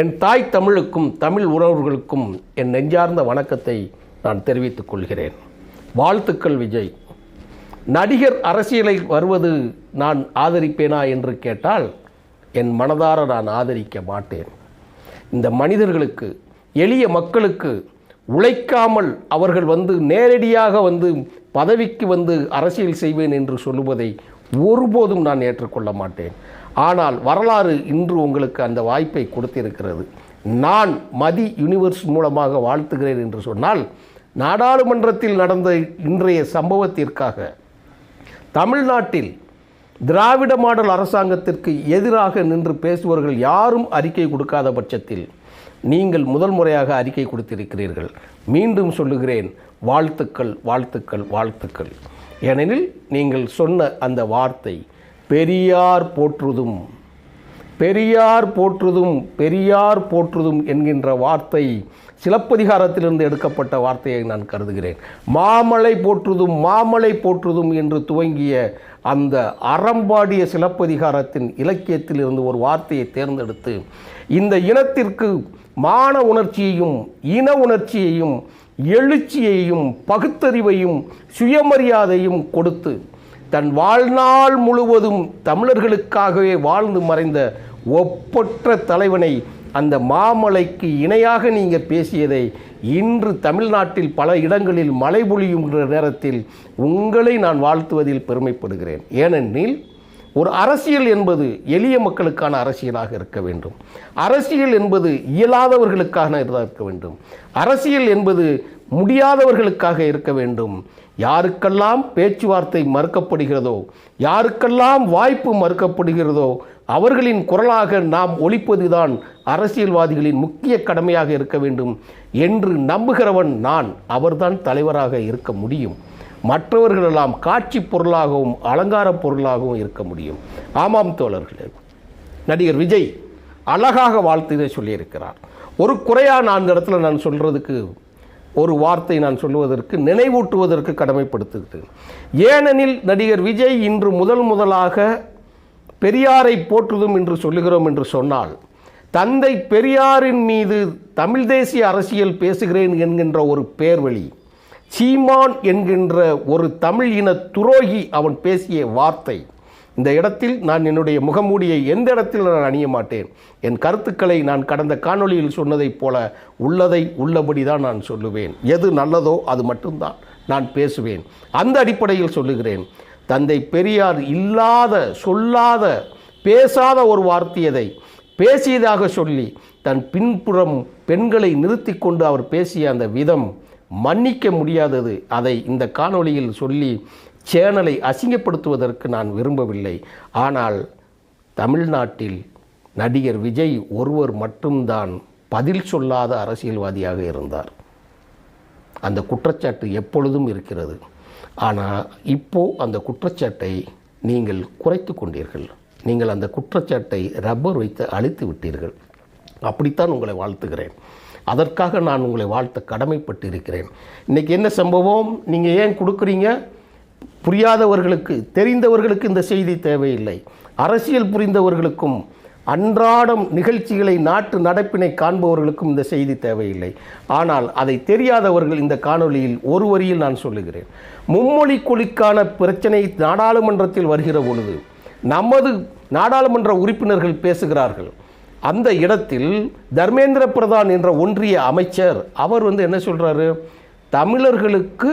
என் தாய் தமிழுக்கும் தமிழ் உறவுகளுக்கும் என் நெஞ்சார்ந்த வணக்கத்தை நான் தெரிவித்துக் கொள்கிறேன். வாழ்த்துக்கள் விஜய். நடிகர் அரசியலை வருவது நான் ஆதரிப்பேனா என்று கேட்டால் என் மனதார நான் ஆதரிக்க மாட்டேன். இந்த மனிதர்களுக்கு, எளிய மக்களுக்கு உழைக்காமல் அவர்கள் நேரடியாக பதவிக்கு அரசியல் செய்வேன் என்று சொல்லுவதை ஒருபோதும் நான் ஏற்றுக்கொள்ள மாட்டேன். ஆனால் வரலாறு இன்று உங்களுக்கு அந்த வாய்ப்பை கொடுத்திருக்கிறது. நான் மதி யூனிவர்ஸ் மூலமாக வாழ்த்துகிறேன் என்று சொன்னால், நாடாளுமன்றத்தில் நடந்த இன்றைய சம்பவத்திற்காக தமிழ்நாட்டில் திராவிட மாடல் அரசாங்கத்திற்கு எதிராக நின்று பேசுபவர்கள் யாரும் அறிக்கை கொடுக்காத பட்சத்தில் நீங்கள் முதல் முறையாக அறிக்கை கொடுத்திருக்கிறீர்கள். மீண்டும் சொல்லுகிறேன், வாழ்த்துக்கள், வாழ்த்துக்கள், வாழ்த்துக்கள். ஏனெனில் நீங்கள் சொன்ன அந்த வார்த்தை பெரியார் போற்றுதும், பெரியார் போற்றுதும், பெரியார் போற்றுதும் என்கின்ற வார்த்தை சிலப்பதிகாரத்திலிருந்து எடுக்கப்பட்ட வார்த்தையை நான் கருதுகிறேன். மாமலை போற்றுதும், மாமலை போற்றுதும் என்று துவங்கிய அந்த அறம்பாடிய சிலப்பதிகாரத்தின் இலக்கியத்திலிருந்து ஒரு வார்த்தையை தேர்ந்தெடுத்து இந்த இனத்திற்கு மான உணர்ச்சியையும், இன உணர்ச்சியையும், எழுச்சியையும், பகுத்தறிவையும், சுயமரியாதையும் கொடுத்து தன் வாழ்நாள் முழுவதும் தமிழர்களுக்காகவே வாழ்ந்து மறைந்த ஒப்பற்ற தலைவனை, அந்த மாமலைக்கு இணையாக நீங்கள் பேசியதை இன்று தமிழ்நாட்டில் பல இடங்களில் மழை பொழியுகின்ற நேரத்தில் உங்களை நான் வாழ்த்துவதில் பெருமைப்படுகிறேன். ஏனெனில் ஒரு அரசியல் என்பது எளிய மக்களுக்கான அரசியலாக இருக்க வேண்டும். அரசியல் என்பது இயலாதவர்களுக்காக இருக்க வேண்டும். அரசியல் என்பது முடியாதவர்களுக்காக இருக்க வேண்டும். யாருக்கெல்லாம் பேச்சுவார்த்தை மறுக்கப்படுகிறதோ, யாருக்கெல்லாம் வாய்ப்பு மறுக்கப்படுகிறதோ அவர்களின் குரலாக நாம் ஒலிப்பதுதான் அரசியல்வாதிகளின் முக்கிய கடமையாக இருக்க வேண்டும் என்று நம்புகிறவன் நான். அவர்தான் தலைவராக இருக்க முடியும். மற்றவர்களெல்லாம் காட்சி பொருளாகவும் அலங்கார பொருளாகவும் இருக்க முடியும். ஆமாம் தோழர்களே, நடிகர் விஜய் அழகாக வாழ்த்துதை சொல்லியிருக்கிறார். ஒரு குறையாக நான் இந்த இடத்துல நான் சொல்கிறதுக்கு, ஒரு வார்த்தை நான் சொல்லுவதற்கு, நினைவூட்டுவதற்கு கடமைப்படுத்துகிறேன். ஏனெனில் நடிகர் விஜய் இன்று முதலாக பெரியாரை போற்றுதும் என்று சொல்லுகிறோம் என்று சொன்னால், தந்தை பெரியாரின் மீது தமிழ் தேசிய அரசியல் பேசுகிறேன் என்கின்ற ஒரு பேர்வழி, சீமான் என்கின்ற ஒரு தமிழ் இன துரோகி அவன் பேசிய வார்த்தை. இந்த இடத்தில் நான் என்னுடைய முகமூடியை எந்த இடத்தில் நான் அணிய மாட்டேன். என் கருத்துக்களை நான் கடந்த காணொளியில் சொன்னதைப் போல உள்ளதை உள்ளபடி தான் நான் சொல்லுவேன். எது நல்லதோ அது மட்டும்தான் நான் பேசுவேன். அந்த அடிப்படையில் சொல்லுகிறேன், தந்தை பெரியார் இல்லாத, சொல்லாத, பேசாத ஒரு வார்த்தையதை பேசியதாக சொல்லி தன் பின்புறம் பெண்களை நிறுத்தி கொண்டு அவர் பேசிய அந்த விதம் மன்னிக்க முடியாதது. அதை இந்த காணொளியில் சொல்லி சேனலை அசிங்கப்படுத்துவதற்கு நான் விரும்பவில்லை. ஆனால் தமிழ்நாட்டில் நடிகர் விஜய் ஒருவர் மட்டும்தான் பதில் சொல்லாத அரசியல்வாதியாக இருந்தார். அந்த குற்றச்சாட்டு எப்பொழுதும் இருக்கிறது. ஆனால் இப்போது அந்த குற்றச்சாட்டை நீங்கள் குறைத்து கொண்டீர்கள். நீங்கள் அந்த குற்றச்சாட்டை ரப்பர் வைத்து அழித்து விட்டீர்கள். அப்படித்தான் உங்களை வாழ்த்துகிறேன். அதற்காக நான் உங்களை வாழ்த்த கடமைப்பட்டு இருக்கிறேன். இன்றைக்கி என்ன சம்பவம் நீங்கள் ஏன் கொடுக்குறீங்க? புரியாதவர்களுக்கு, தெரிந்தவர்களுக்கு இந்த செய்தி தேவையில்லை. அரசியல் புரிந்தவர்களுக்கும் அன்றாடம் நிகழ்ச்சிகளை, நாட்டு நடப்பினை காண்பவர்களுக்கும் இந்த செய்தி தேவையில்லை. ஆனால் அதை தெரியாதவர்கள் இந்த காணொளியில் ஒரு வரியில் நான் சொல்லுகிறேன். மும்மொழி கொள்கைக்கான பிரச்சனை நாடாளுமன்றத்தில் வருகிற பொழுது நமது நாடாளுமன்ற உறுப்பினர்கள் பேசுகிறார்கள். அந்த இடத்தில் தர்மேந்திர பிரதான் என்ற ஒன்றிய அமைச்சர் அவர் என்ன சொல்கிறாரு? தமிழர்களுக்கு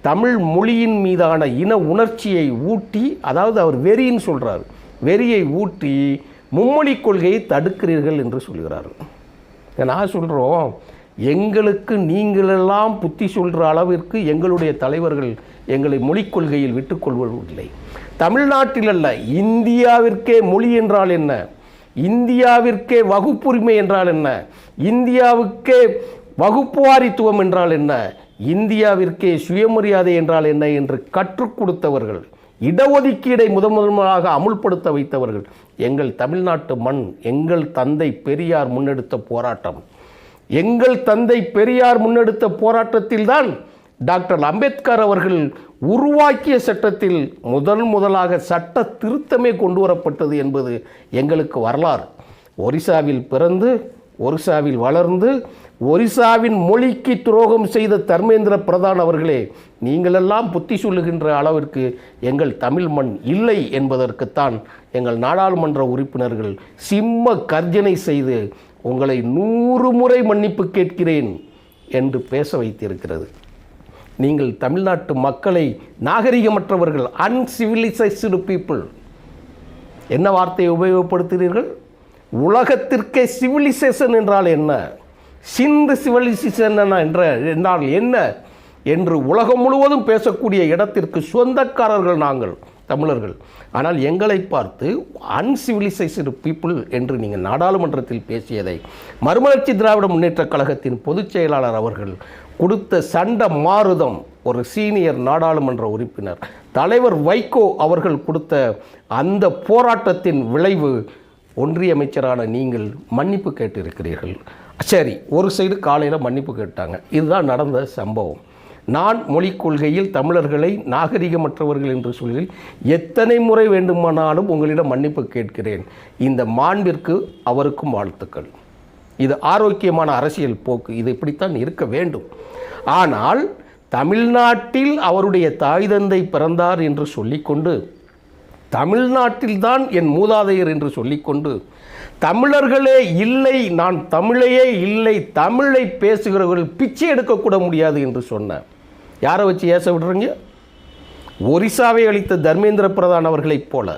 தமிழ் மொழியின் மீதான இன உணர்ச்சியை ஊட்டி, அதாவது அவர் வெறின்னு சொல்கிறார், வெறியை ஊட்டி மும்மொழி கொள்கையை தடுக்கிறீர்கள் என்று சொல்கிறார்கள். நான் சொல்கிறோம், எங்களுக்கு நீங்களெல்லாம் புத்தி சொல்கிற அளவிற்கு எங்களுடைய தலைவர்கள் எங்களை மொழிக் கொள்கையில் விட்டுக்கொள்வதில்லை. தமிழ்நாட்டில் அல்ல, இந்தியாவிற்கே மொழி என்றால் என்ன, இந்தியாவிற்கே வகுப்புரிமை என்றால் என்ன, இந்தியாவுக்கே வகுப்புவாரித்துவம் என்றால் என்ன, இந்தியாவிற்கே சுயமரியாதை என்றால் என்ன என்று கற்றுக் கொடுத்தவர்கள், இடஒதுக்கீடை முதலாக அமுல்படுத்த வைத்தவர்கள் எங்கள் தமிழ்நாட்டு மண். எங்கள் தந்தை பெரியார் முன்னெடுத்த போராட்டம். எங்கள் தந்தை பெரியார் முன்னெடுத்த போராட்டத்தில்தான் டாக்டர் அம்பேத்கர் அவர்கள் உருவாக்கிய சட்டத்தில் முதலாக சட்ட திருத்தமே கொண்டு வரப்பட்டது என்பது எங்களுக்கு வரலாறு. ஒரிசாவில் பிறந்து ஒரிசாவில் வளர்ந்து ஒரிசாவின் மொழிக்கு துரோகம் செய்த தர்மேந்திர பிரதான் அவர்களே, நீங்களெல்லாம் புத்தி சொல்லுகின்ற அளவிற்கு எங்கள் தமிழ் மண் இல்லை என்பதற்குத்தான் எங்கள் நாடாளுமன்ற உறுப்பினர்கள் சிம்ம கர்ஜனை செய்து உங்களை 100 முறை மன்னிப்பு கேட்கிறேன் என்று பேச வைத்திருக்கிறது. நீங்கள் தமிழ்நாட்டு மக்களை நாகரிகமற்றவர்கள், அன்சிவிலைசைஸ்டு பீப்புள், என்ன வார்த்தையை உபயோகப்படுத்துகிறீர்கள்? உலகத்திற்கே சிவிலைசேஷன் என்றால் என்ன, சிந்து சிவிலைசேஷன் என்றால் என்ன என்று உலகம் முழுவதும் பேசக்கூடிய இடத்திற்கு சொந்தக்காரர்கள் நாங்கள் தமிழர்கள். ஆனால் எங்களை பார்த்து அன்சிவிலைசைஸ்டு பீப்புள் என்று நீங்கள் நாடாளுமன்றத்தில் பேசியதை மறுமலர்ச்சி திராவிட முன்னேற்றக் கழகத்தின் பொதுச் செயலாளர் அவர்கள் கொடுத்த சண்ட மாறுதம், ஒரு சீனியர் நாடாளுமன்ற உறுப்பினர் தலைவர் வைகோ அவர்கள் கொடுத்த அந்த போராட்டத்தின் விளைவு ஒன்றிய அமைச்சரான நீங்கள் மன்னிப்பு கேட்டிருக்கிறீர்கள். சரி, ஒரு சைடு காலையில் மன்னிப்பு கேட்டாங்க, இதுதான் நடந்த சம்பவம். நான் மொழிக் கொள்கையில் தமிழர்களை நாகரிகமற்றவர்கள் என்று சொல்லி எத்தனை முறை வேண்டுமானாலும் உங்களிடம் மன்னிப்பு கேட்கிறேன். இந்த மாண்பிற்கு அவருக்கும் வாழ்த்துக்கள். இது ஆரோக்கியமான அரசியல் போக்கு, இது இப்படித்தான் இருக்க வேண்டும். ஆனால் தமிழ்நாட்டில் அவருடைய தாய் தந்தை பிறந்தார் என்று சொல்லிக்கொண்டு, தமிழ்நாட்டில்தான் என் மூதாதையர் என்று சொல்லிக்கொண்டு, தமிழர்களே இல்லை, நான் தமிழையே இல்லை, தமிழை பேசுகிறவர்கள் பிச்சை எடுக்கக்கூட முடியாது என்று சொன்ன யாரை வச்சு ஏச விடுறீங்க? ஒரிசாவை அளித்த தர்மேந்திர பிரதான் அவர்களைப் போல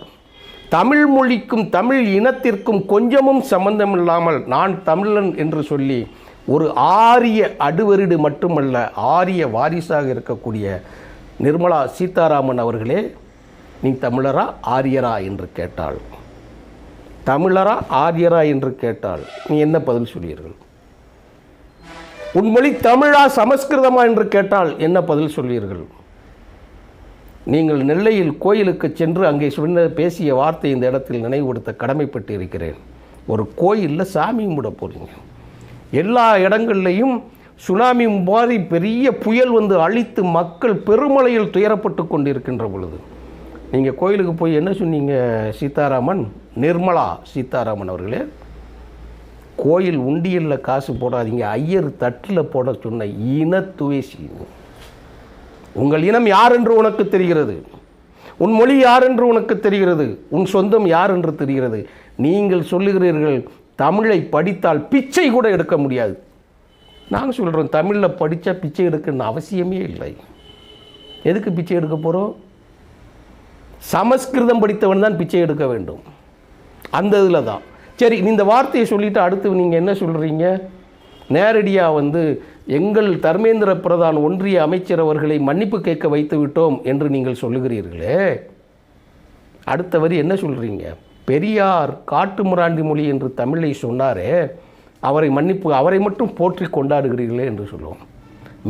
தமிழ் மொழிக்கும் தமிழ் இனத்திற்கும் கொஞ்சமும் சம்பந்தமில்லாமல் நான் தமிழன் என்று சொல்லி ஒரு ஆரிய அடுவரிடு மட்டுமல்ல, ஆரிய வாரிசாக இருக்கக்கூடிய நிர்மலா சீதாராமன் அவர்களே, நீ தமிழரா ஆரியரா என்று கேட்டாள், தமிழரா ஆரியரா என்று கேட்டால் நீ என்ன பதில் சொல்வீர்கள்? உன் மொழி தமிழா சமஸ்கிருதமா என்று கேட்டால் என்ன பதில் சொல்வீர்கள்? நீங்கள் நெல்லையில் கோயிலுக்கு சென்று அங்கே பேசிய வார்த்தை இந்த இடத்தில் நினைவுபடுத்த கடமைப்பட்டு இருக்கிறேன். ஒரு கோயிலில் சாமி கும்பிட போகிறீங்க, எல்லா இடங்கள்லையும் சுனாமி மாதிரி பெரிய புயல் வந்து அழித்து மக்கள் பெருமழையில் துயரப்பட்டு கொண்டிருக்கின்ற பொழுது நீங்கள் கோயிலுக்கு போய் என்ன சொன்னீங்க சீதாராமன், நிர்மலா சீதாராமன் அவர்களே? கோயில் உண்டியலில் காசு போடாதீங்க, ஐயர் தட்டில் போட சொன்ன இனத்துவேசி. உங்கள் இனம் யார் என்று உனக்கு தெரிகிறது, உன் மொழி யார் என்று உனக்கு தெரிகிறது, உன் சொந்தம் யார் என்று தெரிகிறது. நீங்கள் சொல்லுகிறீர்கள் தமிழை படித்தால் பிச்சை கூட எடுக்க முடியாது. நாங்கள் சொல்கிறோம் தமிழில் படித்தா பிச்சை எடுக்கணும்னு அவசியமே இல்லை. எதுக்கு பிச்சை எடுக்க போகிறோம்? சமஸ்கிருதம் படித்தவன் தான் பிச்சை எடுக்க வேண்டும், அந்த இதில் தான். சரி, இந்த வார்த்தையை சொல்லிவிட்டு அடுத்து நீங்கள் என்ன சொல்கிறீங்க? நேரடியாக வந்து எங்கள் தர்மேந்திர பிரதான் ஒன்றிய அமைச்சர் அவர்களை மன்னிப்பு கேட்க வைத்து விட்டோம் என்று நீங்கள் சொல்லுகிறீர்களே, அடுத்த வரி என்ன சொல்கிறீங்க? பெரியார் காட்டுமிராண்டி மொழி என்று தமிழை சொன்னாரே, அவரை மட்டும் போற்றி கொண்டாடுகிறீர்களே என்று சொல்லுவோம்.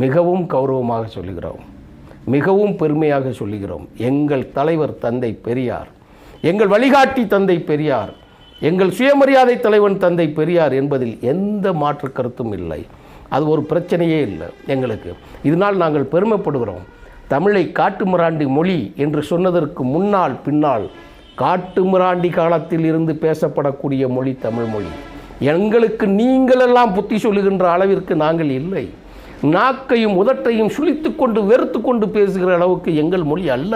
மிகவும் கௌரவமாக சொல்லுகிறோம், மிகவும் பெருமையாக சொல்லுகிறோம். எங்கள் தலைவர் தந்தை பெரியார், எங்கள் வழிகாட்டி தந்தை பெரியார், எங்கள் சுயமரியாதை தலைவன் தந்தை பெரியார் என்பதில் எந்த மாற்று கருத்தும் இல்லை. அது ஒரு பிரச்சனையே இல்லை எங்களுக்கு. இதனால் நாங்கள் பெருமைப்படுகிறோம். தமிழை காட்டுமிராண்டி மொழி என்று சொன்னதற்கு முன்னால் பின்னால் காட்டுமிராண்டி காலத்தில் இருந்து பேசப்படக்கூடிய மொழி தமிழ் மொழி. எங்களுக்கு நீங்களெல்லாம் புத்தி சொல்லுகின்ற அளவிற்கு நாங்கள் இல்லை. நாக்கையும் உதட்டையும் சுழித்து கொண்டு வெறுத்து கொண்டு பேசுகிற அளவுக்கு எங்கள் மொழி அல்ல.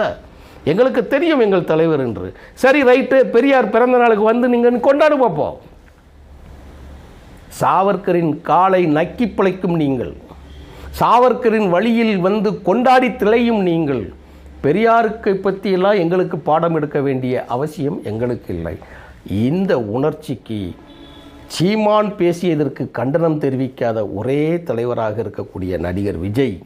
எங்களுக்கு தெரியும் எங்கள் தலைவர் என்று. சரி, ரைட்டு, பெரியார் பிறந்த நாளுக்கு வந்து நீங்கள் கொண்டாடு பார்ப்போம். சாவர்கரின் காலை நக்கி பிழைக்கும் நீங்கள், சாவர்கரின் வழியில் வந்து கொண்டாடி திளையும் நீங்கள், பெரியாருக்கு பற்றியெல்லாம் எங்களுக்கு பாடம் எடுக்க வேண்டிய அவசியம் எங்களுக்கு இல்லை. இந்த உணர்ச்சிக்கு சீமான் பேசியதற்கு கண்டனம் தெரிவிக்காத ஒரே தலைவராக இருக்கக்கூடிய நடிகர் விஜய்,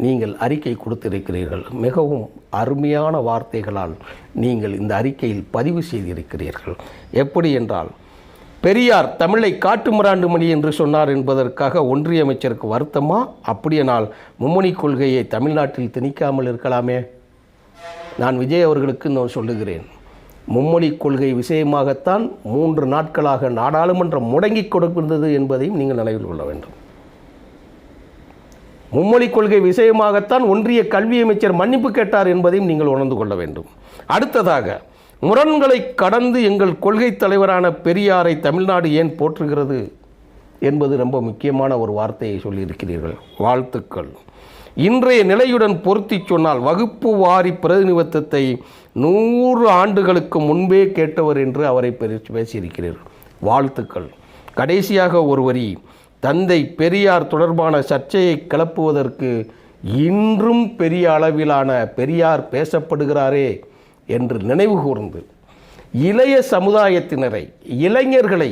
நீங்கள் அறிக்கை கொடுத்திருக்கிறீர்கள். மிகவும் அருமையான வார்த்தைகளால் நீங்கள் இந்த அறிக்கையில் பதிவு செய்திருக்கிறீர்கள். எப்படி என்றால், பெரியார் தமிழை காட்டுமிராண்டு மொழி என்று சொன்னார் என்பதற்காக ஒன்றிய அமைச்சருக்கு வருத்தமா? அப்படியானால் மும்மொழி கொள்கையை தமிழ்நாட்டில் திணிக்காமல் இருக்கலாமே. நான் விஜய் அவர்களுக்கு நான் சொல்லுகிறேன், மும்மொழி கொள்கை விஷயமாகத்தான் 3 நாட்களாக நாடாளுமன்றம் முடங்கி கொடுக்கின்றது என்பதையும் நீங்கள் நினைவில் கொள்ள வேண்டும். மும்மொழி கொள்கை விஷயமாகத்தான் ஒன்றிய கல்வி அமைச்சர் மன்னிப்பு கேட்டார் என்பதையும் நீங்கள் உணர்ந்து கொள்ள வேண்டும். அடுத்ததாக, முரண்களை கடந்து எங்கள் கொள்கை தலைவரான பெரியாரை தமிழ்நாடு ஏன் போற்றுகிறது? என்பது ரொம்ப முக்கியமான ஒரு வார்த்தையை சொல்லியிருக்கிறீர்கள். வாழ்த்துக்கள். இன்றைய நிலையுடன் பொருத்தி சொன்னால் வகுப்பு வாரி பிரதிநிதித்துவத்தை 100 ஆண்டுகளுக்கு முன்பே கேட்டவர் என்று அவரை பேசியிருக்கிறீர்கள். வாழ்த்துக்கள். கடைசியாக ஒரு வரி, தந்தை பெரியார் தொடர்பான சர்ச்சையை கிளப்புவதற்கு இன்றும் பெரிய அளவிலான பெரியார் பேசப்படுகிறாரே என்று நினைவு கூர்ந்து இளைய சமுதாயத்தினரை, இளைஞர்களை,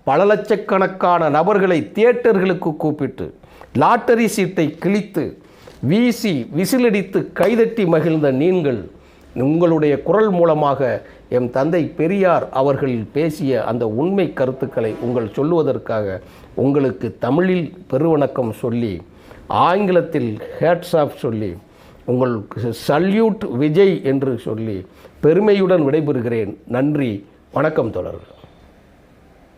பல லட்சக்கணக்கான நபர்களை தியேட்டர்களுக்கு கூப்பிட்டு லாட்டரி சீட்டை கிழித்து வீசி விசிலடித்து கைதட்டி மகிழ்ந்த நீங்கள் உங்களுடைய குரல் மூலமாக எம் தந்தை பெரியார் அவர்கள் பேசிய அந்த உண்மை கருத்துக்களை உங்கள் சொல்லுவதற்காக உங்களுக்கு தமிழில் பெருவணக்கம் சொல்லி, ஆங்கிலத்தில் ஹேட்ஸ் ஆஃப் சொல்லி, உங்களுக்கு சல்யூட் விஜய் என்று சொல்லி பெருமையுடன் விடைபெறுகிறேன். நன்றி, வணக்கம் தொடர்.